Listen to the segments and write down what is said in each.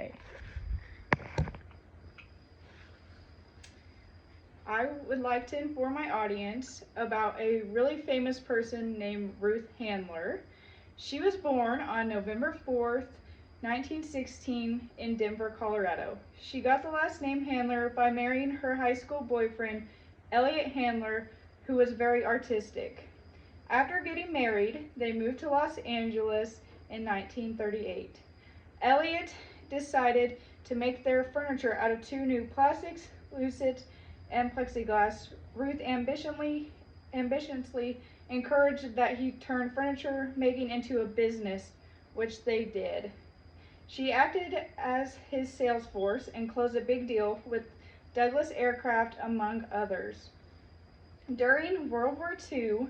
Okay. I would like to inform my audience about a really famous person named Ruth Handler. She was born on November 4th, 1916 in Denver, Colorado. She got the last name Handler by marrying her high school boyfriend, Elliot Handler, who was very artistic. After getting married, they moved to Los Angeles in 1938. Elliot decided to make their furniture out of two new plastics, lucite and plexiglass. Ruth ambitiously encouraged that he turn furniture making into a business, which they did. She acted as his sales force and closed a big deal with Douglas Aircraft, among others. During World War II,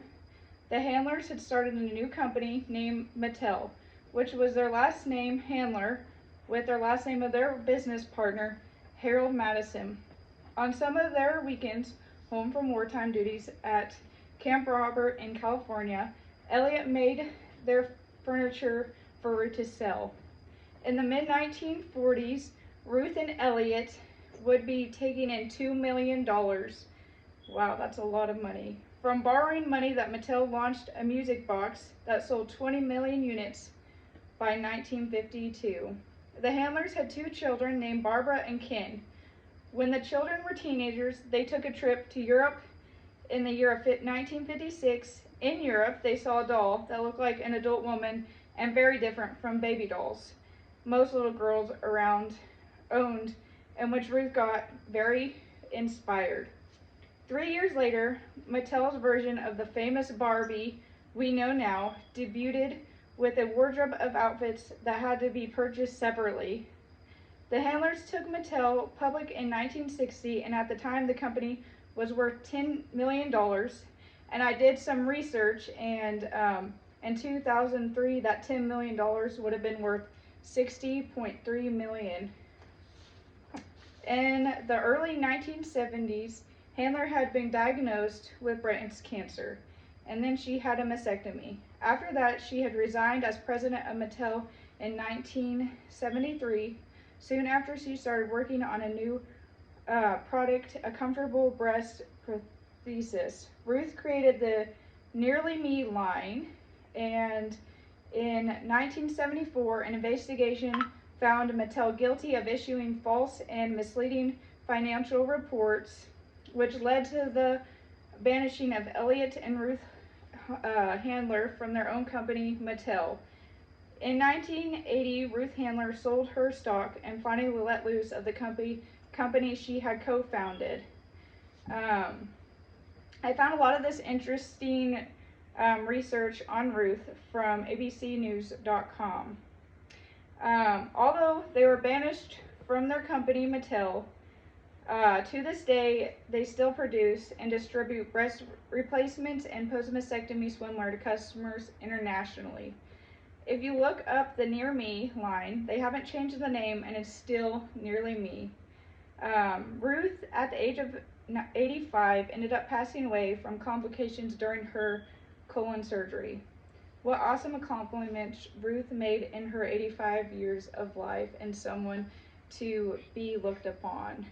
the Handlers had started a new company named Mattel, which was their last name Handler, with their last name of their business partner, Harold Madison. On some of their weekends, home from wartime duties at Camp Robert in California, Elliot made their furniture for Ruth to sell. In the mid-1940s, Ruth and Elliot would be taking in $2 million. Wow, that's a lot of money. From borrowing money that Mattel launched a music box that sold 20 million units by 1952. The Handlers had two children named Barbara and Ken. When the children were teenagers, they took a trip to Europe in the year of 1956. In Europe, they saw a doll that looked like an adult woman and very different from baby dolls most little girls around owned, and which Ruth got very inspired. 3 years later, Mattel's version of the famous Barbie we know now debuted with a wardrobe of outfits that had to be purchased separately. The Handlers took Mattel public in 1960, and at the time the company was worth $10 million. And I did some research, and in 2003, that $10 million would have been worth $60.3 million. In the early 1970s, Handler had been diagnosed with breast cancer, and then she had a mastectomy. After that, she had resigned as president of Mattel in 1973. Soon after, she started working on a new product, a comfortable breast prosthesis. Ruth created the Nearly Me line, and in 1974, an investigation found Mattel guilty of issuing false and misleading financial reports, which led to the banishing of Elliot and Ruth Handler from their own company, Mattel. In 1980, Ruth Handler sold her stock and finally let loose of the company she had co-founded. I found a lot of this interesting research on Ruth from abcnews.com. Although they were banished from their company, Mattel, to this day, they still produce and distribute breast replacements and post-mastectomy swimwear to customers internationally. If you look up the Near Me line, they haven't changed the name, and it's still Nearly Me. Ruth, at the age of 85, ended up passing away from complications during her colon surgery. What awesome accomplishments Ruth made in her 85 years of life, and someone to be looked upon.